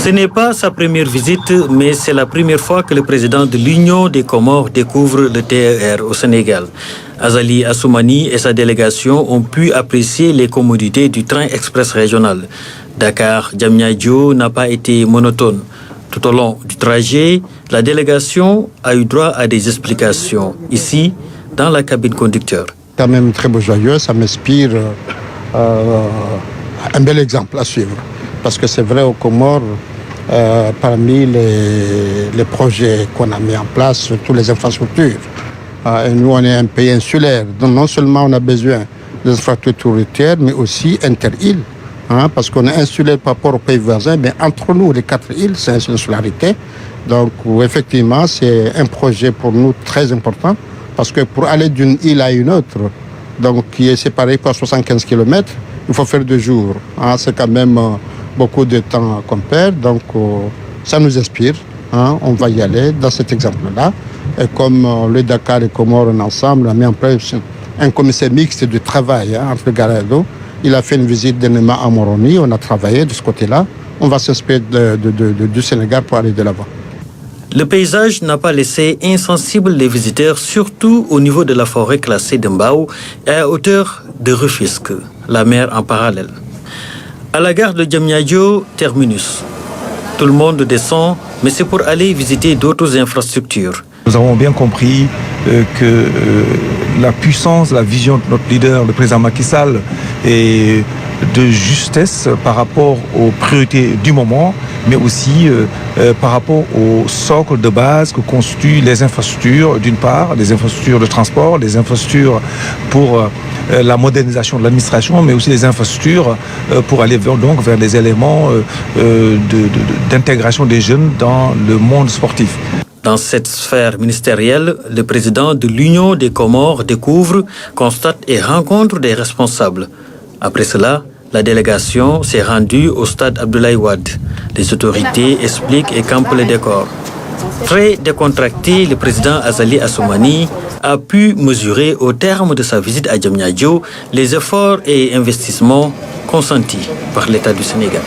Ce n'est pas sa première visite, mais c'est la première fois que le président de l'Union des Comores découvre le TER au Sénégal. Azali Assoumani et sa délégation ont pu apprécier les commodités du train express régional. Dakar-Diamniadio n'a pas été monotone. Tout au long du trajet, la délégation a eu droit à des explications, ici, dans la cabine conducteur. C'est quand même très beau, joyeux, ça m'inspire un bel exemple à suivre. Parce que c'est vrai, aux Comores, parmi les projets qu'on a mis en place, surtout les infrastructures, et nous, on est un pays insulaire, donc non seulement on a besoin d'infrastructures routières, mais aussi inter-îles. Parce qu'on est insulaire par rapport aux pays voisins, mais entre nous, les 4 îles, c'est une insularité. Donc, effectivement, c'est un projet pour nous très important, parce que pour aller d'une île à une autre, donc qui est séparée par 75 km, il faut faire 2 jours. C'est quand même beaucoup de temps qu'on perd, donc ça nous inspire. On va y aller dans cet exemple-là. Et comme le Dakar et Comores ensemble a mis en place un commissaire mixte de travail entre Garado, il a fait une visite de Nema à Moroni, on a travaillé de ce côté-là. On va s'inspirer du Sénégal pour aller de l'avant. Le paysage n'a pas laissé insensibles les visiteurs, surtout au niveau de la forêt classée de Mbao et à hauteur de Rufisque, la mer en parallèle. À la gare de Diamniadio, terminus. Tout le monde descend, mais c'est pour aller visiter d'autres infrastructures. Nous avons bien compris que la puissance, la vision de notre leader, le président Macky Sall, est de justesse par rapport aux priorités du moment, mais aussi par rapport au socle de base que constituent les infrastructures, d'une part, les infrastructures de transport, les infrastructures pour la modernisation de l'administration, mais aussi les infrastructures pour aller donc vers les éléments d'intégration des jeunes dans le monde sportif. Dans cette sphère ministérielle, le président de l'Union des Comores découvre, constate et rencontre des responsables. Après cela, la délégation s'est rendue au stade Abdoulaye Wade. Les autorités expliquent et campent les décors. Très décontracté, le président Azali Assoumani a pu mesurer au terme de sa visite à Diamniadio les efforts et investissements consentis par l'État du Sénégal.